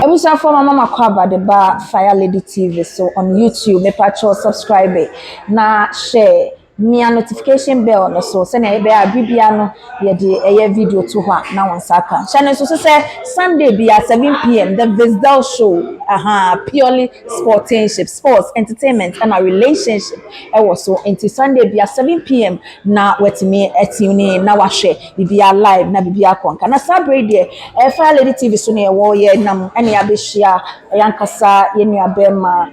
Ebusa for mama kwaba the bar Fireladytv so on YouTube me patcho subscribe na share me a notification bell no so say na e be a bibia no ye de eye video to ho na won saka channel so say Sunday be at 7 p.m. the Visdal show purely sportsmanship sports entertainment and a relationship e was so into Sunday be at 7 p.m. na wetime etune na wa share bibia live na bibia konka na sabre de Fireladytv so na e wo ye nam ene abehia yankasa ye nuabema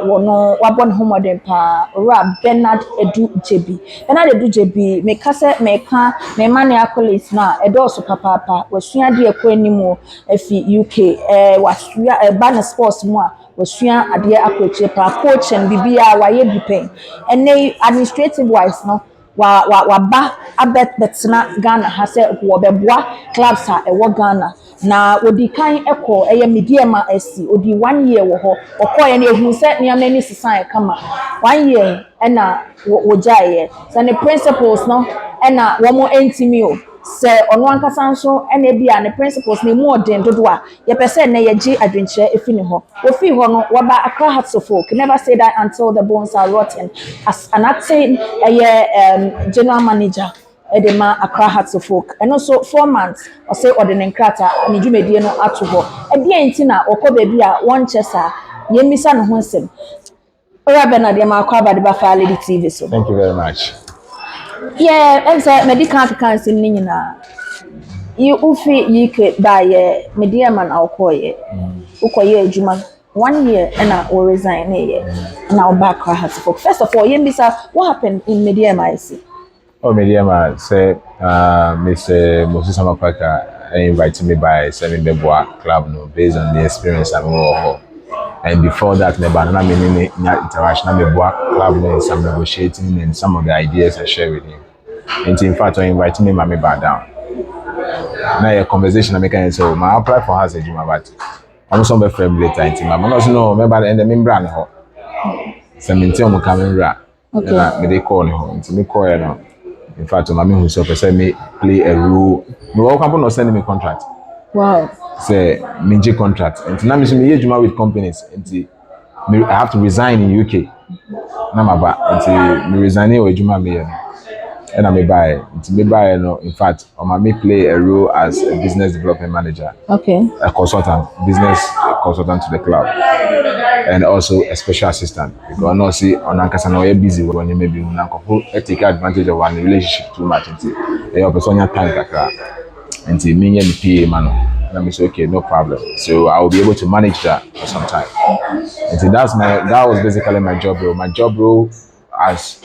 wono wabon homodem pa ora Bernard Edu JB Bernard Edu JB me kase me ka me mane accolades na edoso papa wasua de ekọ animu efi UK wasua ban sports mu a wasua ade akọche pa coach and bibia waye bipen ene administrative wise no wa ba abet betna Ghana ha se wo beboa clubs a ewo Ghana na odi kan ekọ eye mediema esi odi 1 year wo ho okoye na ehun se niam ni sisan kama 1 year ena wo jaye so the principles no ena wo mo entimi o se ono ankasa nso ena bia ne principles na mu odin dodo a ye pese na ye gi adwenche efi ne ho ofi ho no waba Accra Hearts of Oak never say that until the bones are rotten as an acting general manager edema Accra Hearts of Oak and also 4 months or say ordinary krata ni dwumedie no ato ho e bia nti na okoba bia won chesa yemisa no ho nsem ora Bernard de makwaba de ba Fireladytv so thank you very much. Yeah, and say medical cancer ni nyina you ufi yike da ye media man akoye ukoye adwuma 1 year and I will resign here now back Accra Hearts of Oak. First of all yembisa what happened in media I see. Oh, Mediama say Mr. Moses Amakwaka invited me by Seven Beboa Club no based on the experience I'm over. And before that, the banana meaning international Beboa Club no some negotiating and some of the ideas I share with him. And in fact, I invited me Mami back down. Now a conversation I make and so I apply for house Juma but I'm some friend later and my mom no remember and the membrane ho. So me tell me camera. Okay. Me they call him. So me call now. In fact, my mom himself said me play a role. No one company not sending me contract. Wow. Say me contract. And now me say me juma with companies. And I have to resign in UK. Now my back. And me resigning or juma me. And I may buy. And me buy no. In fact, I may play a role as a business development manager. Okay. A consultant, business consultant to the club. And also a special assistant because I know see on Ankasa no you busy when you maybe take advantage of one relationship too much until you person your time kakra until me and the PA man let me say okay no problem so I will be able to manage that for some time until that was basically my job role as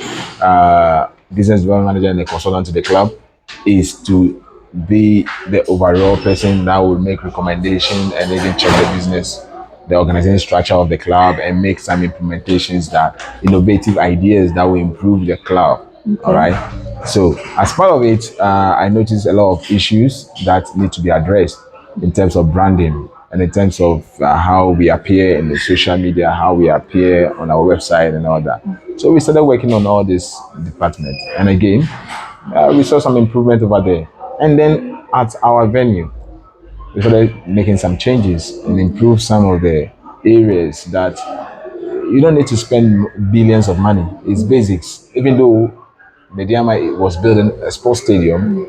business development manager and a consultant to the club is to be the overall person that will make recommendations and even check the business the organization structure of the club and make some implementations that innovative ideas that will improve the club. Okay. All right. So as part of it, I noticed a lot of issues that need to be addressed in terms of branding and in terms of how we appear in the social media, how we appear on our website and all that. So we started working on all this departments. And again, we saw some improvement over there. And then at our venue, we started making some changes and improve some of the areas that you don't need to spend billions of money. It's basics. Even though Mediama was building a sports stadium,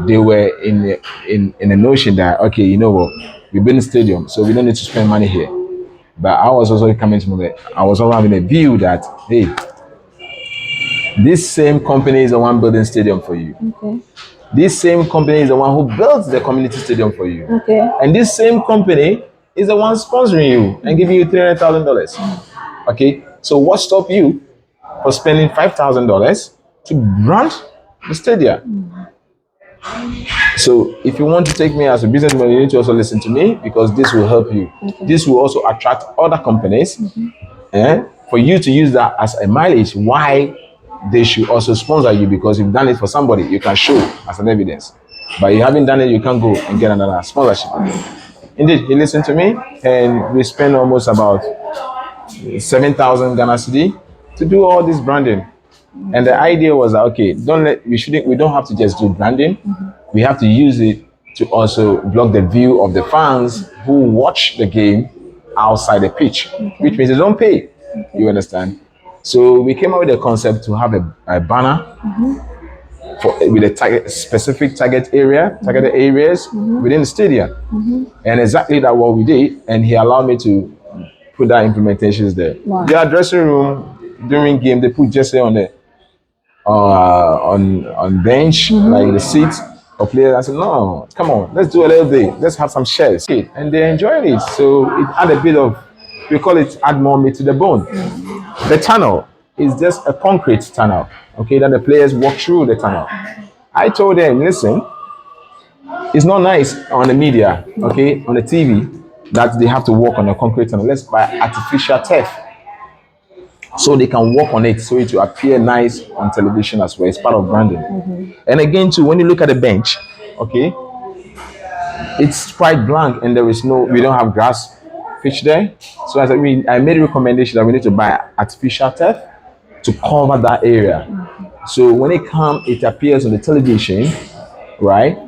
they were in a notion that okay, you know what, we build a stadium, so we don't need to spend money here. But I was also coming to I was also having a view that hey, this same company is the one building stadium for you. Okay. This same company is the one who built the community stadium for you. Okay. And this same company is the one sponsoring you and giving you $300,000. Okay. So what stopped you for spending $5,000 to brand the stadium? So if you want to take me as a businessman, you need to also listen to me because this will help you. Okay. This will also attract other companies for you to use that as a mileage. Why? They should also sponsor you because you've done it for somebody, you can show as an evidence. But you haven't done it, you can't go and get another sponsorship. Indeed, he listened to me and we spent almost about 7,000 Ghana cedi to do all this branding. And the idea was that, okay, we don't have to just do branding. We have to use it to also block the view of the fans who watch the game outside the pitch, which means they don't pay. You understand? So we came up with a concept to have a banner for with a specific targeted areas within the stadium, and exactly that what we did. And he allowed me to put that implementations there. Wow. Their dressing room during game, they put jersey on the on bench, like the seats of players. I said, no, come on, let's do a little bit. Let's have some shares. And they enjoyed it. So it add a bit of, we call it add more meat to the bone. The tunnel is just a concrete tunnel. Okay, then the players walk through the tunnel. I told them, listen, it's not nice on the media, okay, on the TV, that they have to walk on a concrete tunnel. Let's buy artificial turf so they can walk on it, so it will appear nice on television as well. It's part of branding. And again, too, when you look at the bench, okay, it's quite blank and we don't have grass pitch there. So as I made a recommendation that we need to buy artificial turf to cover that area. So when it appears on the television, right?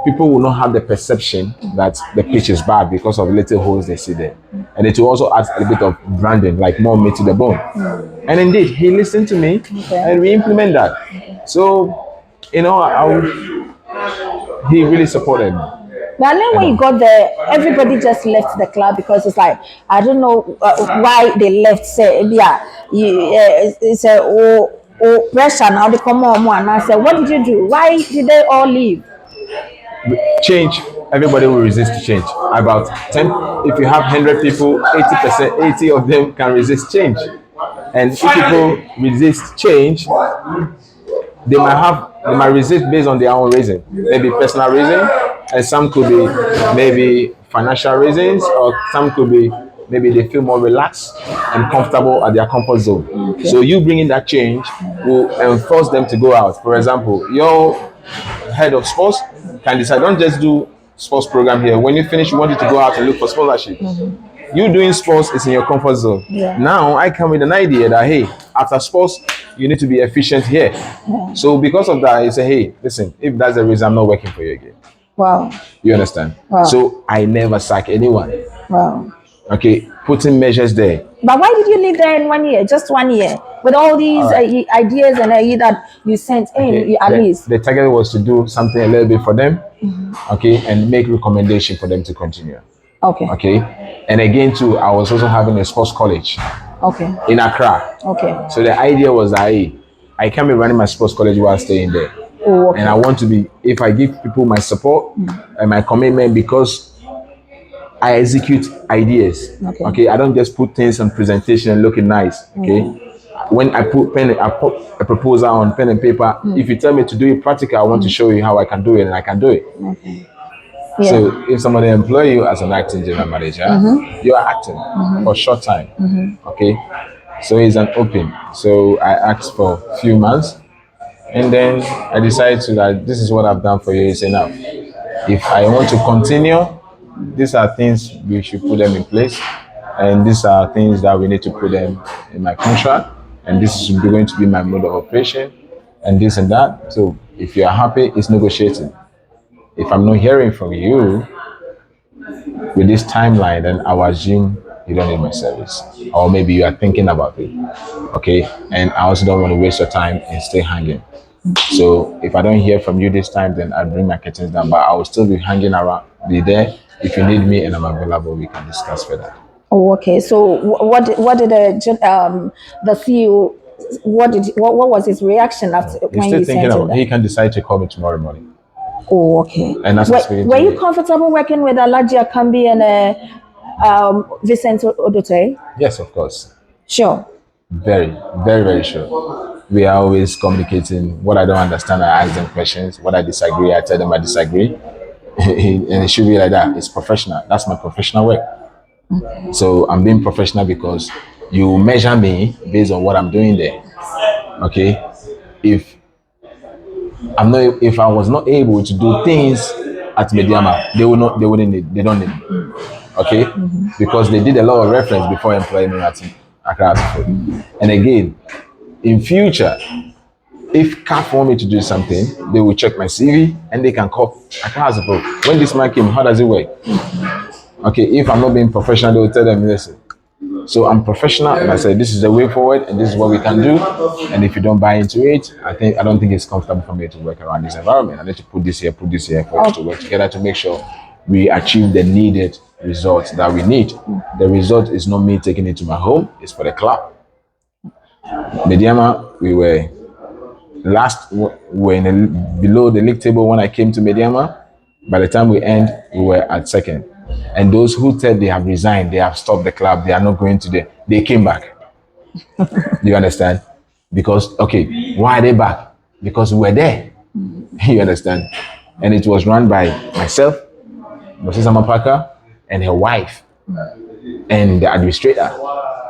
People will not have the perception that the pitch is bad because of the little holes they see there. And it will also add a bit of branding, like more meat to the bone. And indeed, he listened to me and we implement that. So, you know, he really supported me. But then when you got there, everybody just left the club because it's like, I don't know why they left. Say, yeah, it's a pressure now. They come on, and I said, what did you do? Why did they all leave? Change, everybody will resist change. About 10, if you have 100 people, 80%, 80 of them can resist change. And if people resist change, they might resist based on their own reason. Maybe personal reason, and some could be maybe financial reasons, or some could be maybe they feel more relaxed and comfortable at their comfort zone. Okay. So you bringing that change will enforce them to go out. For example, your head of sports can decide, don't just do sports program here. When you finish, you want you to go out and look for scholarship. You doing sports is in your comfort zone. Yeah. Now I come with an idea that, hey, after sports, you need to be efficient here. So because of that, I say, hey, listen, if that's the reason, I'm not working for you again. Wow. You understand? Wow. So I never sack anyone. Wow. Okay, putting measures there. But why did you live there in 1 year? Just 1 year? With all these ideas and that you sent in, at least. The target was to do something a little bit for them, okay, and make recommendation for them to continue. Okay. Okay. And again, too, I was also having a sports college. Okay. In Accra. Okay. So the idea was that, hey, I can't be running my sports college while staying there. Oh, okay. And I want to be, if I give people my support and my commitment, because I execute ideas. Okay. I don't just put things on presentation and looking nice. Okay. When I put a proposal on pen and paper, if you tell me to do it practical, I want to show you how I can do it, and I can do it. Okay. Yeah. So if somebody employ you as an acting general manager, you are acting for a short time. Okay. So it's an open. So I asked for a few months, and then I decided to that this is what I've done for you. It's enough. If I want to continue, these are things we should put them in place, and these are things that we need to put them in my contract, and this is going to be my mode of operation, and this and that. So if you are happy, it's negotiating. If I'm not hearing from you with this timeline, then I will assume you don't need my service, or maybe you are thinking about it. Okay, and I also don't want to waste your time and stay hanging. So if I don't hear from you this time, then I'll bring my curtains down, but I will still be hanging around, be there. If you need me and I'm available, we can discuss further. Oh, okay. So what did the CEO, what was his reaction after He's when still you thinking sent about, he can decide to call me tomorrow morning. Oh, okay. And that's were you comfortable working with Alhaji Akambi and Vincent Odote? Yes, of course. Sure. Very, very, very sure. We are always communicating. What I don't understand, I ask them questions. What I disagree, I tell them I disagree. And it should be like that. It's professional. That's my professional work. Okay. So I'm being professional because you measure me based on what I'm doing there. Okay. If I was not able to do things at Mediama, they don't need me. Okay? Because they did a lot of reference before employing me at Accra. And again, in future, if CAF want me to do something, they will check my CV and they can call Accra. When this man came, how does it work? Okay, if I'm not being professional, they will tell them, listen. So I'm professional, and I said this is the way forward, and this is what we can do. And if you don't buy into it, I don't think it's comfortable for me to work around this environment. I need to put this here for us to work together to make sure we achieve the needed results that we need. The result is not me taking it to my home; it's for the club. Mediama, we were below the league table when I came to Mediama. By the time we end, we were at second. And those who said they have resigned, they have stopped the club, they are not going to they came back. Do you understand? Because, okay, why are they back? Because we were there. You understand? And it was run by myself, Mrs. Amapaka, and her wife, and the administrator.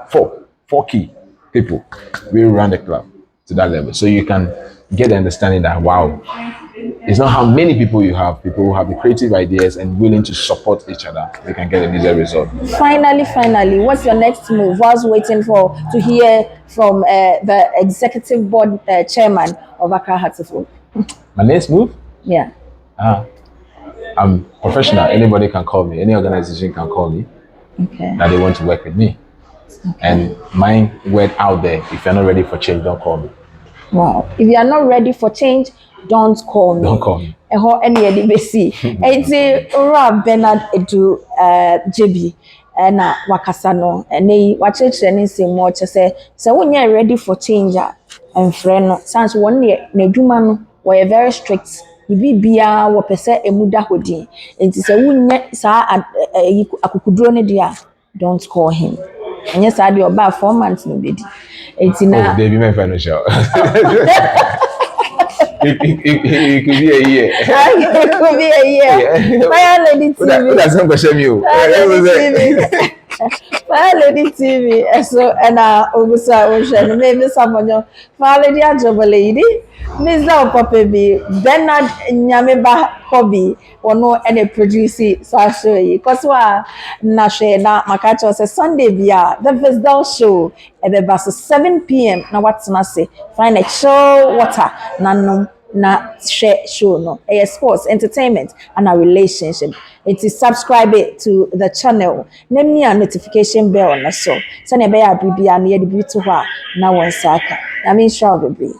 Four key people. We ran the club to that level. So you can get the understanding that, wow, it's not how many people you have, people who have the creative ideas and willing to support each other, they can get a needed result. Finally, what's your next move? I was waiting to hear from the executive board chairman of Accra Hartlepool. My next move? Yeah. I'm professional. Anybody can call me. Any organization can call me. Okay. That they want to work with me. Okay. And my word out there, if you're not ready for change, don't call me. Wow. If you are not ready for change, don't call me. Don't call me. Any edibesi. Enti ora Bernard Edu JB na wakasa no ene wachechire ne nsemo che se wonye ready for change and friend no sans won na adwuma no we very strict bibia wo pese emuda hodin enti se wonye sa akukuduro ne dia don't call him enye sa de oba 4 months no bedi enti na they be my financial. It could be a year. It could be a year. Fireladytv. That's not question you. Fireladytv. So and Obusa Ocean. Maybe someone your Firelady Ajobalady. Miss Lao Papa B. Bernard Nyameba Hobby. Or no any producer. So I show you. Because na share na makacho say Sunday bia the Vesdal show. Ebe baso 7 p.m. Na what's na say. Find a show water. Na share show no sports entertainment and a relationship. It is subscribe it to the channel name me a notification bell na so na be ya bibia na ye de bi to ho a na won saka I mean sure be